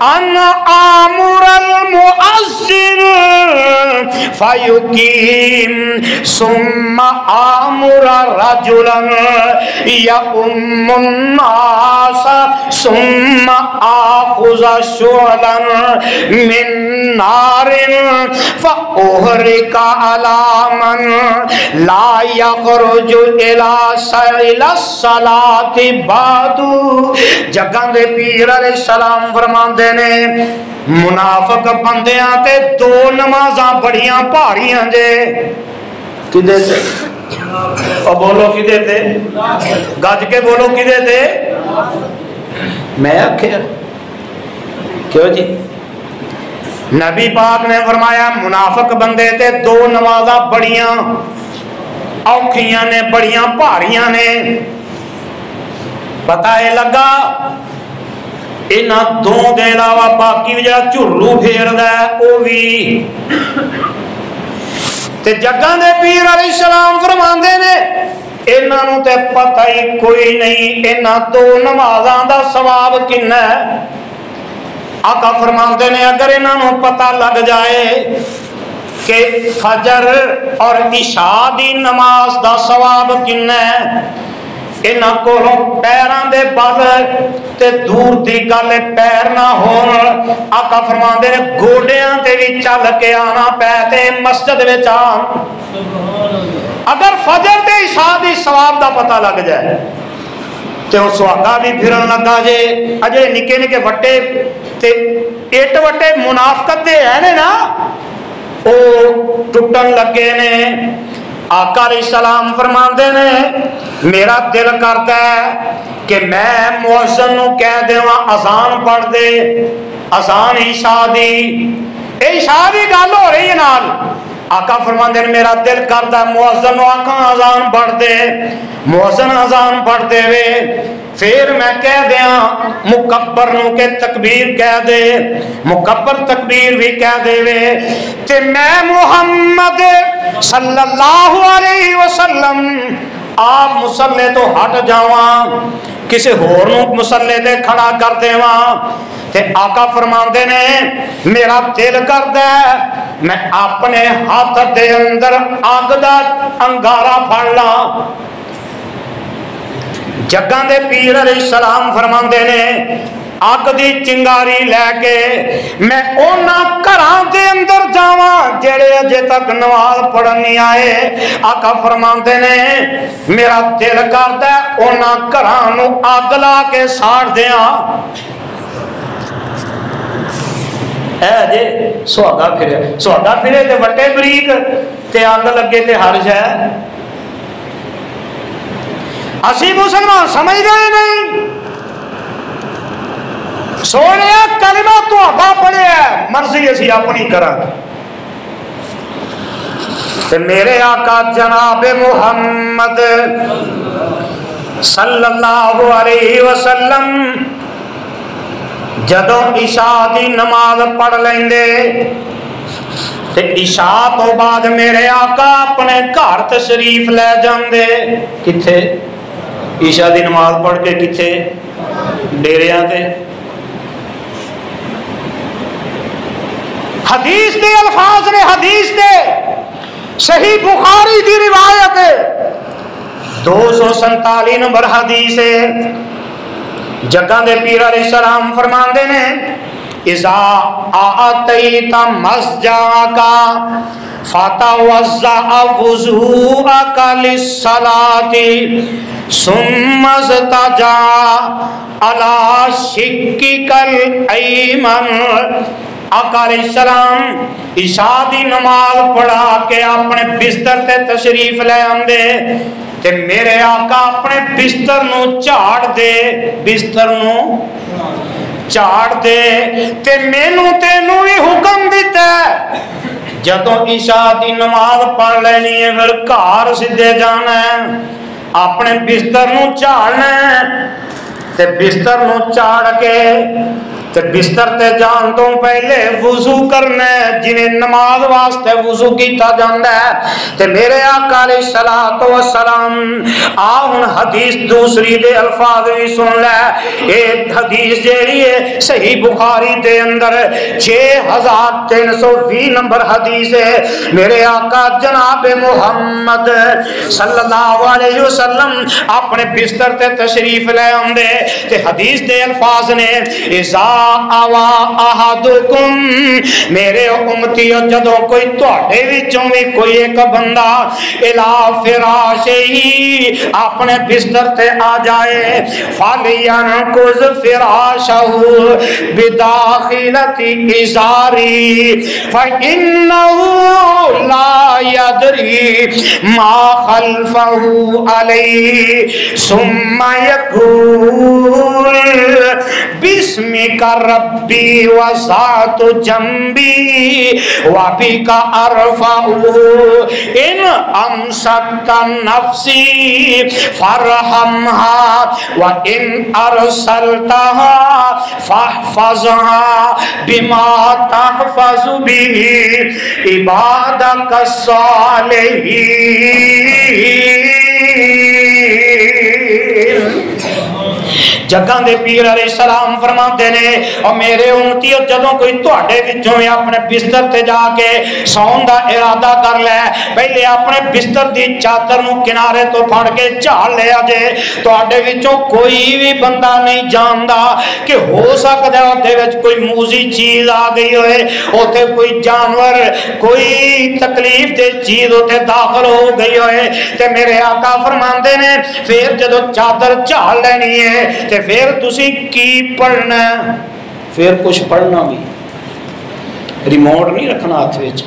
ان آمر المؤذن فیقیم ثم آمر رجلا یؤم الناس ثم آخذ شعلا من نار فأهرق على من لا يخرج إلى الصلاة بعد. جگہ دے پیر علیہ السلام فرماندے نے منافق بندیاں تے دو نمازاں بڑیاں پہاڑیاں جے کدے تے اور بولو کدے تے گج کے بولو کدے تے میں آکھیا کیوں جی نبی پاک نے فرمایا منافق بندے تے دو نمازاں بڑیاں اوکھیاں نے بڑیاں پہاڑیاں نے. پتہ ہے لگا انہاں دو دے علاوہ باقی بھی جڑا جھرو پھیردا ہے او بھی تے جگاں دے پیر علیہ السلام فرماندے نے انہاں نوں تے پتہ ہی کوئی نہیں انہاں دو نمازاں دا ثواب کنا ہے. آقا فرماندے نے اگر انہاں نوں پتہ لگ جائے کہ فجر اور عشاء دی نماز دا ثواب کنا ہے انہاں کولوں پیراں دے بل تے دور دی گل پیر نہ ہون آقا فرماندے نے گوڈیاں تے بھی چل کے آنا پے تے مسجد وچ آن. اگر فجر تے عشاء دی ثواب دا پتہ لگ جائے تے او سہاگا بھی پھرن لگا جے اجے نکے نکے وٹے تے اٹ وٹے منافقت دے ہے نا او ٹٹن لگے نے. آقا علیہ السلام فرماندے نے میرا دل کرتا ہے کہ میں مؤذن نو کہہ دیواں اذان پڑھ دے اذان عشاء دی گل ہو رہی ہے نال. آقا فرماندے نے میرا دل کرتا ہے مؤذن نو آکھاں اذان پڑھ دے مؤذن اذان پڑھ دے وے پھر میں کہہ دیاں مکبر نو کہ تکبیر کہہ دے مکبر تکبیر بھی کہہ دے وے تے میں محمد صلی اللہ علیہ وسلم آپ مسلے تو ہٹ جاواں کسی ہور نو مسلے تے کھڑا کر دیواں تے آقا فرماندے نے میرا دل کردا ہے میں اپنے ہاتھ دے اندر اگ دا انگارا پھڑ لاں. جگاں دے پیر علیہ السلام فرماندے نے اگ دی چنگاری لے کے میں انہاں گھراں دے اندر جاواں جڑے اجے تک نماز پڑھن نہیں آئے. آقا فرماندے نے میرا دل کردا ہے انہاں گھراں نو اگ لا کے ساڑ دیاں. اے جے سہاگا پھرے تے وٹے بریک تے اگ لگے تے ہر شے. اسی مسلمان سمجھ گئے نہیں. سونے کلمہ تہاڈا پڑھیا مرضی اسی اپنی کراں. تے میرے آقا جناب محمد صلی اللہ علیہ وسلم جدوں عشاء دی نماز پڑھ لیندے تے عشاء تو بعد میرے آقا اپنے گھر تشریف لے جاندے. کتھے؟ عشاء دی نماز پڑھ کے کتھے؟ ڈیریاں تے. حدیث دے الفاظ نے، حدیث دے صحیح بخاری دی روایت 247 نمبر حدیث ہے. جگہ دے پیر علیہ السلام فرماندے نے اذا آتیت مسجدک فتوضأ وضوءک للصلاۃ ثم اضطجع علی شقک الایمن. آقا علیہ السلام عشاء دی نماز پڑھا کے اپنے بستر تے تشریف لے آندے تے میرے آقا اپنے بستر نو جھاڑ دے، بستر نو جھاڑ دے تے مینوں تینوں بھی حکم دیتا ہے جدوں عشاء دی نماز پڑھ لینی ہے پھر گھر سیدھے جانا ہے، اپنے بستر نو جھاڑنا ہے تے بستر نو جھاڑ کے تے بستر تے جان تو پہلے وضو کرنا ہے جنہیں نماز واسطے وضو کیتا جاندا ہے. تے میرے آقا علیہ الصلوۃ والسلام آن حدیث دوسری دے الفاظ بھی سن لے. ایک حدیث جیڑی ہے صحیح بخاری دے اندر 6320 نمبر حدیث ہے. میرے آقا جناب محمد صلی اللہ علیہ وسلم اپنے بستر تے تشریف لے آندے تے حدیث دے الفاظ نے اذا آوا احدکم، میرے امتیو جدوں کوئی تواڈے وچوں بھی کوئی ایک بندہ الا فراشہی اپنے بستر تے آ جائے فلینقض فراشہ بداخلۃ ازاری فانہ لا یدری ما خلفہ علیہ ثم یقول بسمک ربی وذات جنبی وبک ارفع ان امسکت نفسی فرحمها وان ارسلتها فاحفظها بما تحفظ به عبادك الصالحین. جگہ دے پیر علیہ السلام فرماتے نے اور میرے امتیو جدوں کوئی تواڈے وچوں اپنے بستر تے جا کے سون دا ارادہ کر لے پہلے اپنے بستر دی چادر نو کنارے تو پھڑ کے جھاڑ لیا جے. تواڈے وچوں کوئی بھی بندہ نہیں جاندا کہ ہو سکدا ہے اوتے وچ کوئی موذی چیز آ گئی ہوئے، اوتے کوئی جانور کوئی تکلیف دے چیز اوتے داخل ہو گئی ہوئے. تے میرے آقا فرماندے نے پھر جدوں چادر جھاڑ لینی ہے تے پھر تسی کی پڑھنا ہے، پھر کچھ پڑھنا بھی ریموٹ نہیں رکھنا ہاتھ وچ.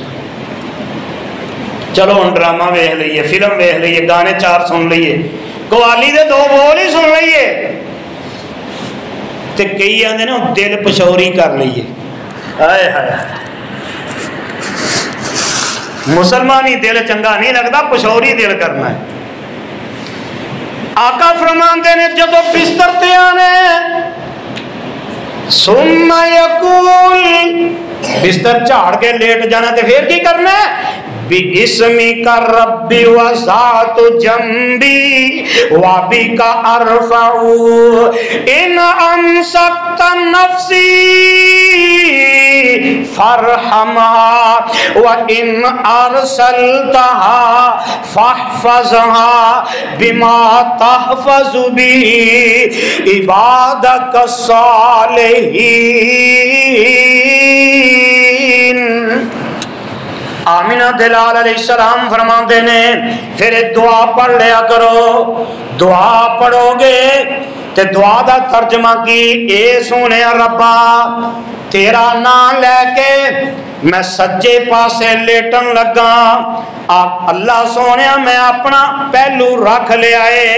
چلو ہن ڈرامہ ویکھ لئیے، فلم ویکھ لئیے، گانے 4 سن لئیے، قوالی دے 2 بول ہی سن لئیے تے کئی آندے نے دل پشوری کر لئیے. ہائے ہائے مسلمانی دل چنگا نہیں لگتا، پشوری دل کرنا ہے. آقا فرماندے نے جدو بستر تے آنے ثم یقول، بستر جھاڑ کے لیٹ جانا تے پھر کی کرنا ہے بِإِسْمِكَ رَبِّ وَذَاتُ جَنبِي وَبِكَ أَرْفَعُ إِنْ أَمْسَكْتَ نَفْسِي فَارْحَمْهَا وَإِنْ أَرْسَلْتَهَا فَاحْفَظْهَا بِمَا تَحْفَظُ بِهِ عِبَادَكَ الصَّالِحِينَ۔ آمینہ دلال علیہ السلام فرماتے ہیں پھر دعا پڑھ لیا کرو، دعا پڑھو گے تے دعا دا ترجمہ کی اے سونے ربا تیرا نام لے کے میں سجے پاسے لیٹن لگا، آپ اللہ سونے میں اپنا پہلو رکھ لیا ہے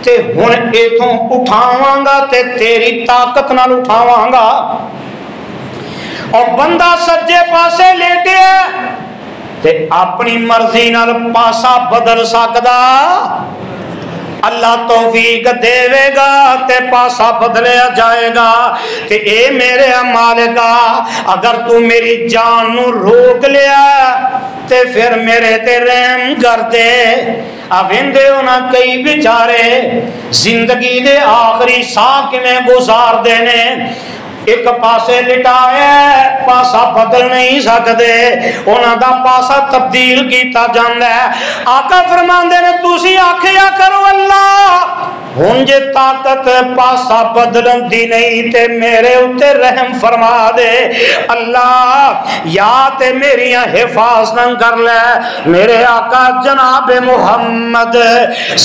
تے ہن ایتھوں اٹھاواں گا تے تیری طاقت نال اٹھاواں گا۔ اور بندہ سجے پاسے لیٹے تے اپنی مرضی نال پاسا بدل سکدا، اللہ توفیق دے گا تے پاسا بدلیا جائے گا تے اے میرے مالکا اگر تو میری جان نو روک لیا تے پھر میرے تے رحم کر دے۔ اب اندے ہونا کئی بیچارے زندگی دے آخری ساہ میں گزار دینے، ایک پاسے لٹایا پاسا بدل نہیں سکتے، انہاں دا پاسا تبدیل کیتا جاندا ہے۔ آقا فرماندے نے تسی آکھیا کرو اللہ ہن جے طاقت پاسا بدلن دی نہیں تے میرے اتے رحم فرما دے، اللہ یا تے میری حفاظت کر لے۔ میرے آقا جناب محمد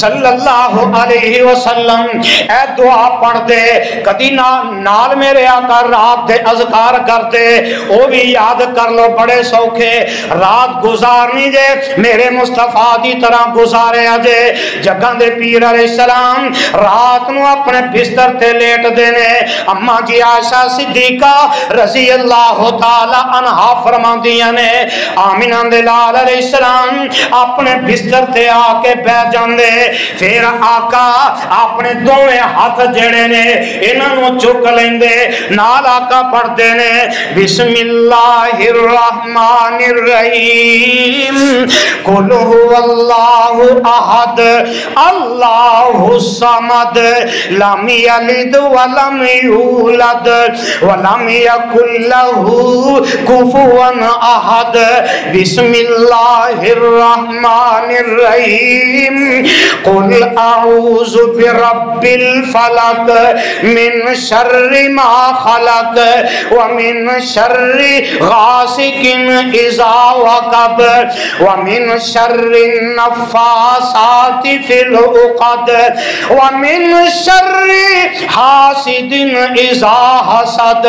صلی اللہ علیہ وسلم اے دعا پڑھ دے کدی نال میرے آقا رات دے اذکار کرتے، وہ بھی یاد کر لو بڑے سوکھے، رات گزارنی جے میرے مصطفیٰ دی طرح گزارے آجے۔ جگہ دے پیر علیہ السلام رات نو اپنے بستر تے لیٹ دینے، اما جی عائشہ صدیقہ رضی اللہ تعالی عنہا فرمان دیا نے آمینہ دلال علیہ السلام اپنے بستر تے آکے بیٹھ جاندے، پھر آقا اپنے دوویں ہاتھ جڑے نے انہوں چک لیندے، نال آقا پڑھ دینے بسم اللہ الرحمن الرحیم قل هو اللہ احد اللہ الصمد لم یلد ولم یولد ولم یکن له کفوا احد بسم اللہ الرحمن الرحیم قل اعوذ برب الفلق من شر ما خلق ومن شر غاسق اذا وقب ومن شر النفاثات في العقد ومن شر حاسد اذا حسد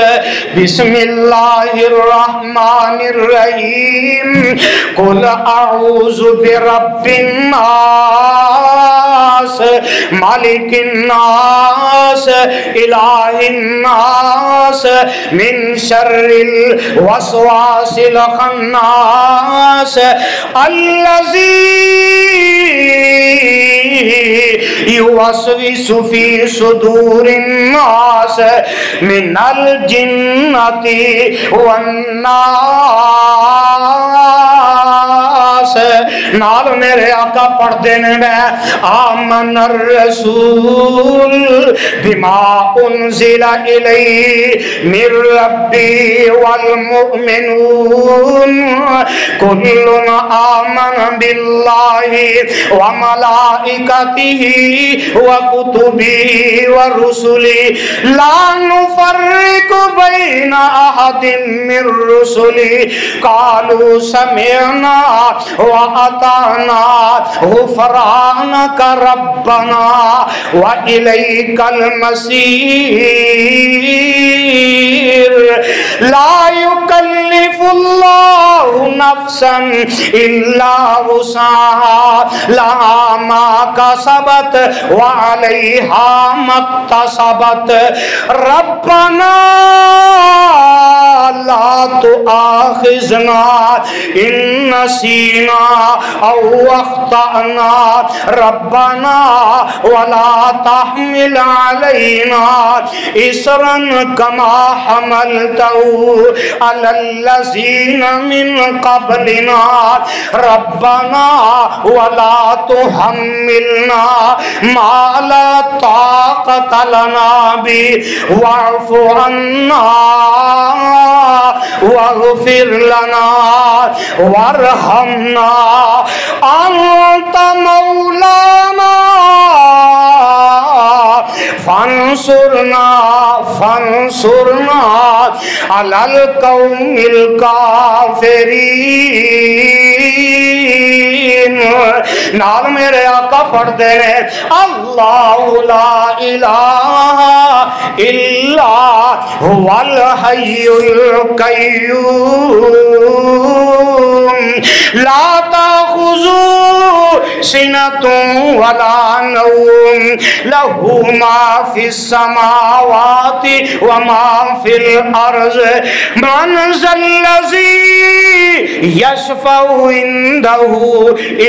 بسم اللہ الرحمن الرحیم قل اعوذ برب الناس مالک الناس الہ الناس من شر الوسواس الخناس الذي يوسوس في صدور الناس من الجنة والناس۔ نال میرے آقا پڑھ دینے میں آمن الرسول بما انزل الی من ربی والمؤمنون کل آمن باللہ وملائکتہ وکتبہ ورسلہ لا نفرق بین احد من رسلہ قالوا سمعنا وأطعنا غفرانك ربنا وإليك المصير لا يكلف الله نفسا إلا وسعها لها ما كسبت وعليها ما اكتسبت ربنا لا تؤاخذنا إن نسينا أو أخطأنا ربنا ولا تحمل علينا إصرا كما حملته على الذين من قبلنا ربنا ولا تحملنا ما لا طاقة لنا به واعف عنا واغفر لنا وارحمنا أنت مولانا فانصرنا على القوم الكافرين. نال میرے آقا پڑھتے ہیں اللہ لا الہ الا هو الحی القیوم لا تأخذه سنة ولا نوم له ما في السماوات وما في الأرض من ذا الذي يشفع عنده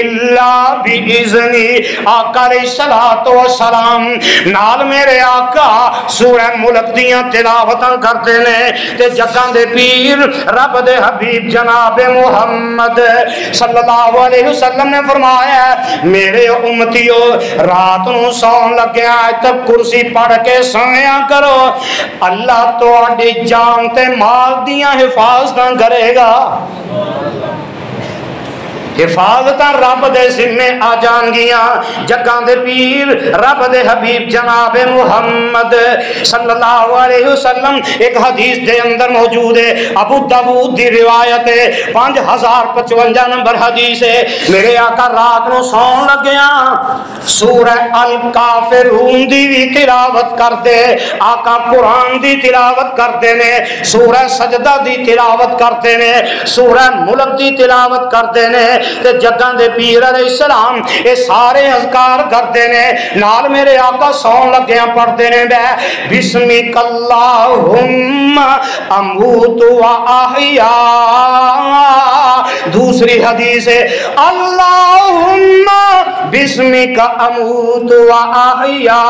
إلا بإذنه. آقا علیہ الصلوۃ والسلام نال میرے آقا سورہ ملک دیاں تلاوتاں کرتے نے تے جگاں دے پیر رب دے حبیب جناب محمد صلی اللہ علیہ وسلم نے فرمایا میرے امتیو رات نو سون لگیا تب کرسی پڑھ کے سویا کرو اللہ تہاڈی جان تے مال دیاں حفاظتاں کرے گا. حفاظت رب دے ذمے آ جان گیاں. جگاں دے پیر رب دے حبیب جناب محمد صلی اللہ علیہ وسلم ایک حدیث دے اندر موجود ہے ابو داؤد دی روایت ہے 5055 نمبر حدیث ہے. میرے آقا رات نو سون لگیاں سورہ الکافرون دی بھی تلاوت کرتے آقا قرآن دی تلاوت کرتے نے سورہ سجدہ دی تلاوت کرتے نے سورہ ملک دی تلاوت کرتے نے تے جگاں دے پیر علیہ السلام اے سارے اذکار کرتے نے نال میرے آقا سون لگیاں پڑھتے نے بسمک اللہم اموت و احیا. دوسری حدیث ہے اللہم بسمک اموت و احیا.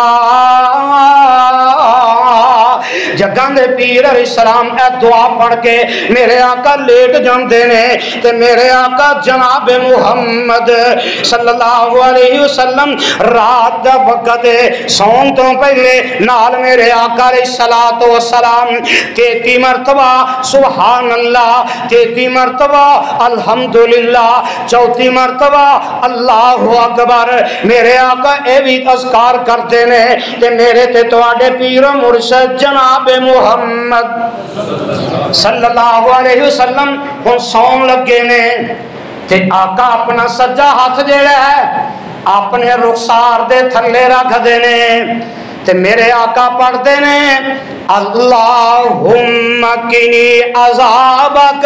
جگاں دے پیر علیہ السلام اے دعا پڑھ کے میرے آقا لیٹ جاندے نے تے میرے آقا جناب محمد صلی اللہ علیہ وسلم رات دا وقت سون تو پہلے نال میرے آقا علیہ الصلوۃ والسلام 33 مرتبہ سبحان اللہ 33 مرتبہ الحمدللہ 34 مرتبہ اللہ اکبر میرے آقا اے بھی اذکار کرتے نے تے میرے تے تواڈے پیر و مرشد جناب محمد صلی اللہ علیہ وسلم ہن سون لگے نے تے آقا اپنا سجا ہاتھ جڑا ہے اپنے رخسار دے تھلے رکھ دینے تے میرے آقا پڑھتے نے اللہم قنی عذابک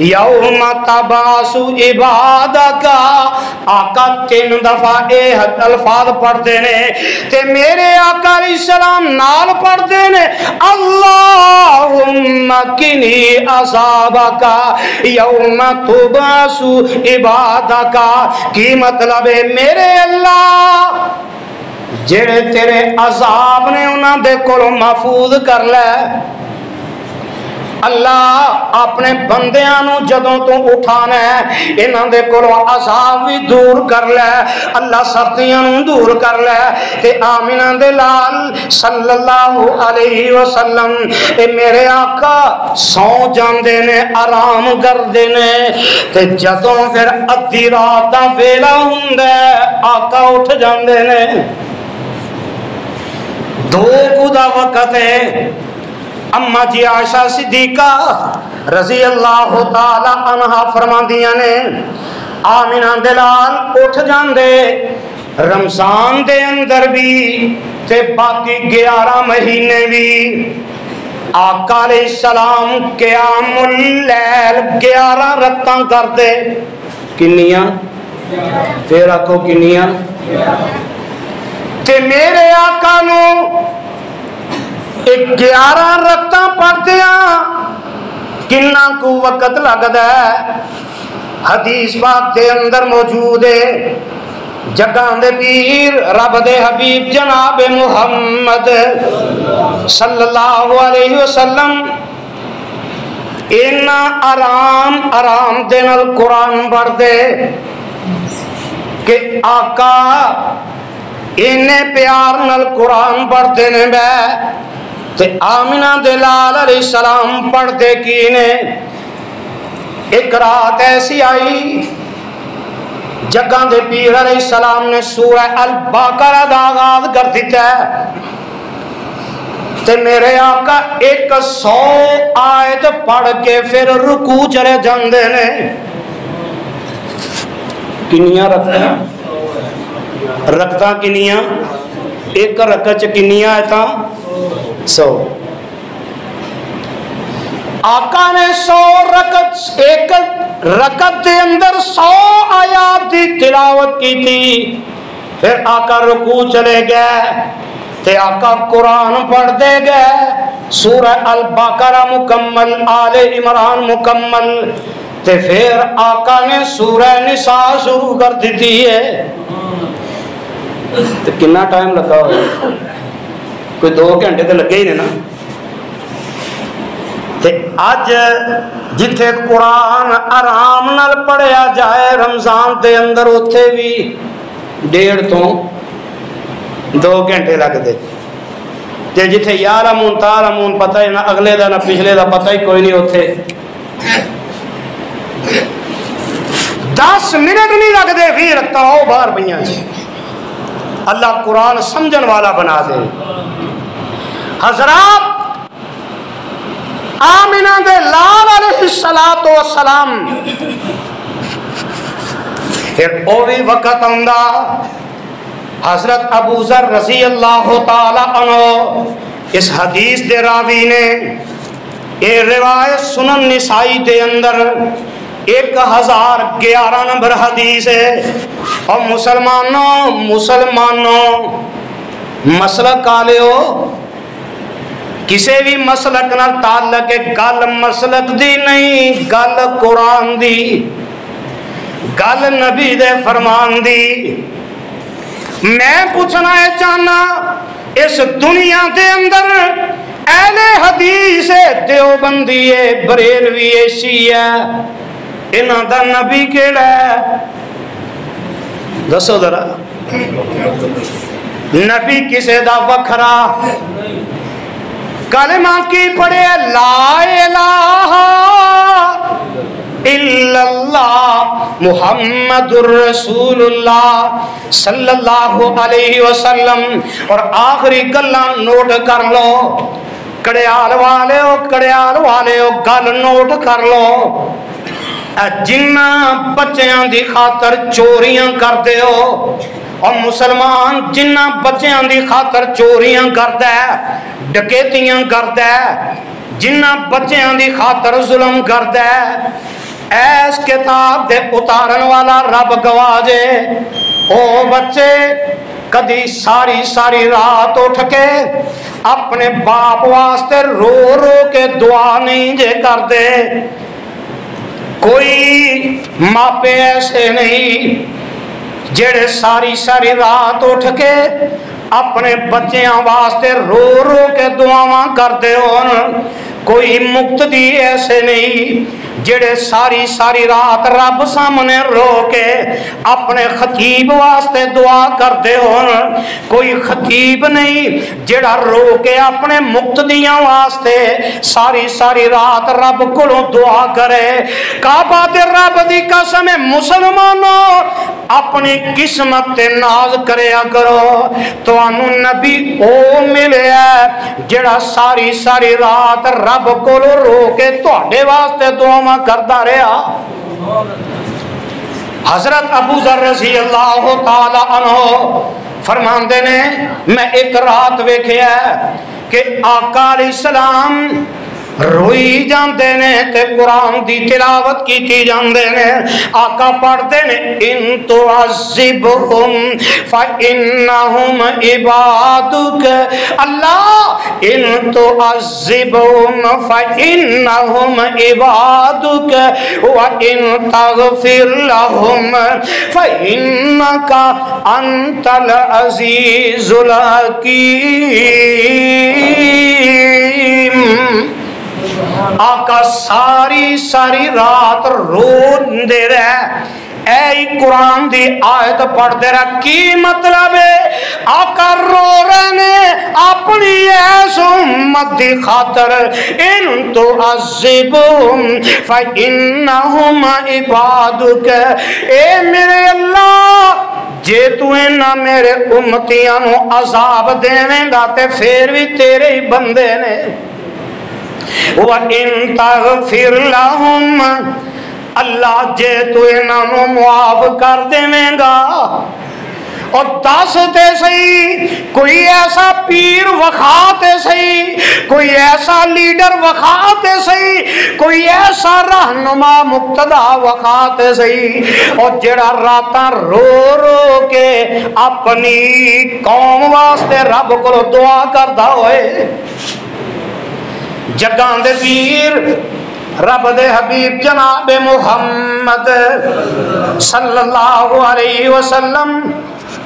یوم تبعث عبادک. آقا 3 دفعہ اے الفاظ پڑھتے نے تے میرے آقا علیہ السلام نال پڑھتے نے اللہم قنی عذابک یوم تبعث عبادک. کی مطلب ہے میرے اللہ جڑے تیرے عذاب نے انہاں دے کولوں محفوظ کر لے. اللہ اپنے بندیاں نو جدوں تو اٹھانا ہے انہاں دے کولوں عذاب بھی دور کر لے اللہ سختیاں نو دور کر لے تے آمینہ دے لال صلی اللہ علیہ وسلم اے میرے آقا سو جاندے نے آرام کردے نے تے جدوں پھر ادھی رات دا ویلا ہوندا ہے آقا اٹھ جاندے نے. 2 دا وقت ہے اما جی عائشہ صدیقہ رضی اللہ تعالی عنہ فرماندیاں نے آمینہ دلال اٹھ جاندے رمضان دے اندر بھی تے باقی 11 مہینے بھی آقا علیہ السلام قیام اللیل 11 رکعتاں کردے. کنیاں پھر آکھو کنیاں تے میرے آقا نو 11 رکعتاں پڑھدیاں کنا کو وقت لگدا ہے حدیث پاک دے اندر موجود ہے. جگاں دے پیر رب دے حبیب جناب محمد صلی اللہ علیہ وسلم اینا آرام آرام دے نال قرآن پڑھ دے کہ آقا اینے پیار نال قرآن پڑھ دے نے بے تے آمینہ دلال علیہ السلام پڑھ دے کی نے ایک رات ایسی آئی جگہ دے پیر علیہ السلام نے سورہ البقرہ دا آغاز کر دیتا ہے تے میرے آقا 100 آیت پڑھ کے پھر رکوع چلے جاندے نے کنیاں رکھتا کنیاں ایک رکعت چ کنیاں آیتاں 100 آقا نے 100 رکعت ایک رکعت دے اندر 100 آیات دی تلاوت کی تھی پھر آقا رکوع چلے گئے تے آقا قرآن پڑھ دے گئے سورہ البقرہ مکمل آل عمران مکمل تے پھر آقا نے سورہ نساء شروع کر دیتی ہے تے کنا ٹائم لگا ہوئے کوئی 2 گھنٹے تے لگے ہی نہیں نا تے آج جتھے قرآن آرام نال پڑھیا جائے رمضان دے اندر اتھے بھی 1.5 تو 2 گھنٹے لگ دے تے جتھے یارمون تارمون پتہ ہی نہ اگلے دا نہ پچھلے دا پتہ ہی کوئی نہیں اتھے 10 منٹ نہیں لگ دے 20 رکھتا ہو باہر پہیاں اللہ قرآن سمجھن والا بنا دے حضرات آمینہ دے لال علیہ السلام پھر اوہی وقت آندا حضرت ابو ذر رضی اللہ تعالی عنہ اس حدیث دے راوی نے یہ روایت سنن نسائی دے اندر 1011 نمبر حدیث ہے اور مسلمانوں مسلک آلے ہو کسی بھی مسلک نہ تعلق ہے گل مسلک دی نہیں گل قرآن دی گل نبی دے فرمان دی میں پوچھنا ہے چاہنا اس دنیا دے اندر اہل حدیث دیوبندی ہے بریلوی ہے شیعہ انہاں دا نبی کیڑا ہے دسو ذرا نبی کسے دا وکھرا کلمہ کی پڑھے لا الہ الا اللہ محمد الرسول اللہ صلی اللہ علیہ وسلم اور آخری گلاں نوٹ کر لو کڑیال والے ہو گل نوٹ کر لو جنہ بچیاں دی خاطر چوریاں کردے ہو اور مسلمان جنہ بچیاں دی خاطر چوریاں کردہ ہے ڈکیتیاں کردہ ہے جنہ بچیاں دی خاطر ظلم کردہ ہے ایس کتاب دے اتارن والا رب گواجے او بچے کدی ساری رات اٹھ کے اپنے باپ واسطے رو کے دعا نہیں جے کر دے کوئی ماپے ایسے نہیں جڑے ساری رات اٹھ کے اپنے بچیاں واسطے رو کے دعاواں کرتے ہو کوئی مقتدی ایسے نہیں جڑے ساری رات رب سامنے رو کے اپنے خطیب واسطے دعا کرتے ہو کوئی خطیب نہیں جڑا رو کے اپنے مقتدیاں واسطے ساری رات رب کو دعا کرے کعبہ دے رب دی قسم مسلمانوں اپنی قسمت تے ناز کریا کرو تو انو نبی او ملے ہے جڑا ساری رات رب کو رو کے تواڈے واسطے دعاواں کردا رہیا حضرت ابو ذر رضی اللہ تعالی عنہ فرماندے نے میں ایک رات ویکھیا کہ آقا علیہ السلام روئی جاندے نے تے قرآن دی تلاوت کیتی جاندے نے آقا پڑھتے نے ان تعذبہم فإنہم عبادک اللہ ان تعذبہم فإنہم عبادک وإن تغفر لہم فإنک انت العزیز الحکیم آقا ساری ساری رات روندے رہے اے قرآن دی آیت پڑھ دے رہا کی مطلب ہے آقا رو رہے نے اپنی ایس امت دی خاطر ان تو عذبہم فإنہم عبادک اے میرے اللہ جے تو نہ میرے امتیاں نو عذاب دینے گا تے پھر بھی تیرے ہی بندے نے وَإِن تَغْفِرْ لَهُمْ اللہ جے تو انہاں نو معاف کر دیویں گا اور دس تے صحیح کوئی ایسا پیر وکھاتے صحیح کوئی ایسا لیڈر وکھاتے صحیح کوئی ایسا رہنما مقتدا وکھاتے صحیح اور جڑا راتاں رو رو کے اپنی قوم واسطے رب کو دعا کردا ہوئے جگاں دے پیر رب دے حبیب جناب محمد صلی اللہ علیہ وسلم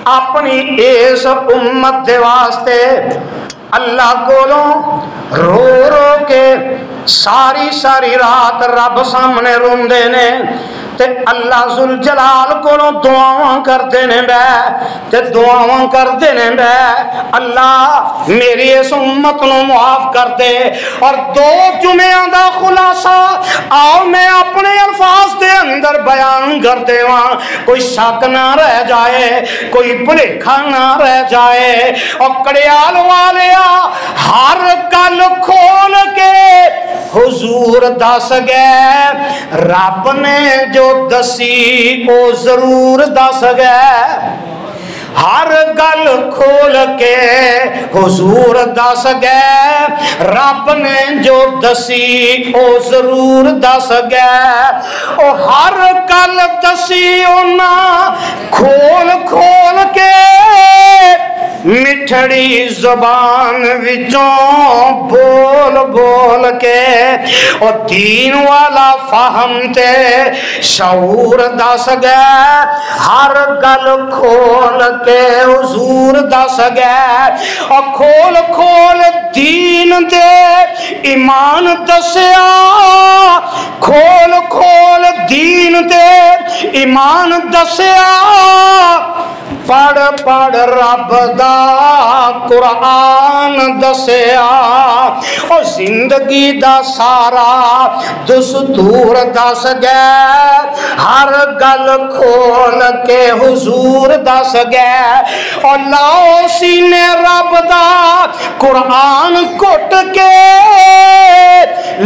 اپنی اس امت دے واسطے اللہ کولوں رو رو کے ساری ساری رات رب سامنے روندے نے تے اللہ ذوالجلال کولوں دعاواں کردے نے بے تے دعاواں کردے نے بے اللہ میری اس امت نو معاف کر دے اور دو جمعیاں دا خلاصہ آؤ میں اپنے الفاظ دے اندر بیان کر دے وہاں کوئی شک نہ رہ جائے کوئی بھلیکھا نہ رہ جائے اور کڑیال والیا ہر گل کھول کے حضور دس گئے رب نے جو دسی وہ ضرور دس گئے ہر گل کھول کے حضور دس گئے رب نے جو دسی او ضرور دس گئے او ہر گل دسی انہاں کھول کھول کے مٹھڑی زبان وچوں بول بول کے او دین والا فہم تے شعور دس گئے ہر گل کھول کے حضور دس گئے اور کھول کھول دین دے ایمان دسیا کھول کھول دین دے ایمان دسیا پڑھ پڑھ رب دا قرآن دسیا اور زندگی دا سارا دستور دس گئے ہر گل کھول کے حضور دس گئے اور لاؤ سینے رب دا قرآن کٹ کے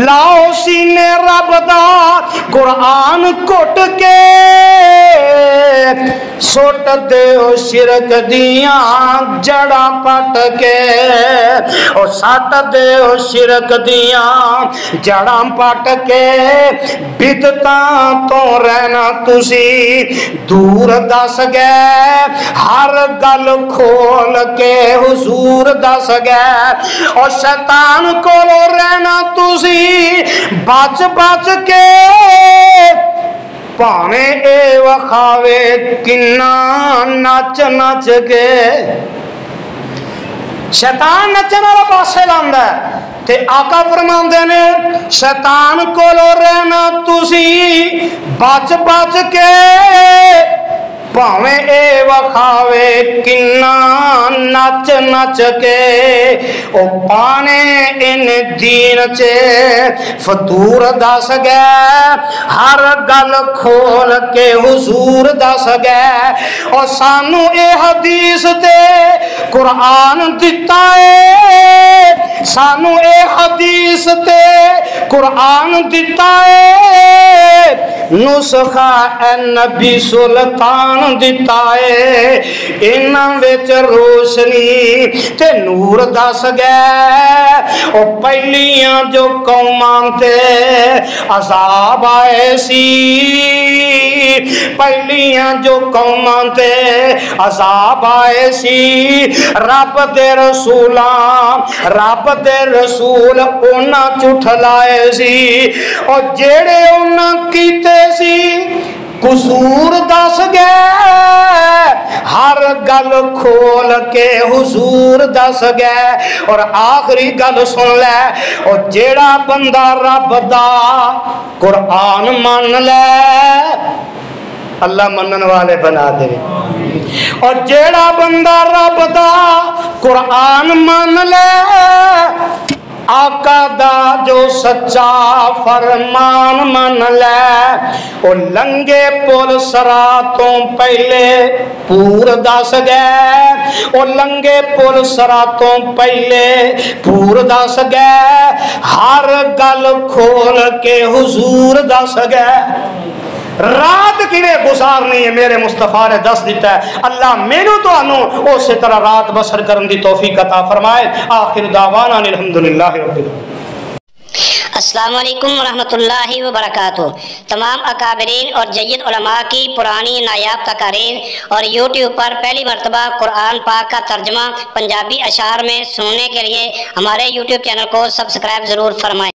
لاؤ سینے رب دا قرآن کٹ کے سوٹ دیو شرک دیاں جڑا پٹ کے اور سٹ دیو شرک دیاں جڑا پٹ کے بدتاں تو رہنا تسی دور دس گئے ہر گل کھول کے حضور دس گئے اور شیطان کو رہنا تسی بچ بچ کے پانے اے وخاوے کنا نچ نچ کے شیطان نچن والا پاسے لاندا ہے تے آقا فرماندے نے شیطان کولو رہنا تسی بچ بچ کے پاویں اے وخاوے کنا نچ نچ کے او پانے ان دین چے فطور دس گئے ہر گل کھول کے حضور دس گئے اور سانو اے حدیث تے قرآن دتا ہے سانو اے حدیث تے قرآن دتا ہے نسخہ اے نبی سلطان دیتا ہے انہاں وچ روشنی تے نور دس گئے او پہلیاں جو قوماں تے عذاب آئے سی پہلیاں جو قوماں تے عذاب آئے سی رب دے رسول انہاں چٹھلائے سی اور جیڑے انہاں کیتے سی قصور دس گئے ہر گل کھول کے حضور دس گئے اور آخری گل سن لے اور جیڑا بندہ رب دا قرآن مان لے اللہ منن والے بنا دے اور جیڑا بندہ رب دا قرآن مان لے آقا دا جو سچا فرمان مان لے او لنگے پل سراتوں پہلے پور دس گئے او لنگے پل سراتوں پہلے پور دس گئے ہر گل کھول کے حضور دس گئے رات کیویں گزارنی ہے میرے مصطفیٰ نے دس دیتا ہے اللہ مینوں تانوں اسی طرح رات بسر کرن دی توفیق عطا فرمائے آخر دعوانا الحمدللہ رب العالمین السلام علیکم ورحمۃ اللہ وبرکاتہ۔ تمام اکابرین اور جید علماء کی پرانی نایاب تقاریر اور یوٹیوب پر پہلی مرتبہ قرآن پاک کا ترجمہ پنجابی اشعار میں سننے کے لیے ہمارے یوٹیوب چینل کو سبسکرائب ضرور فرمائیں۔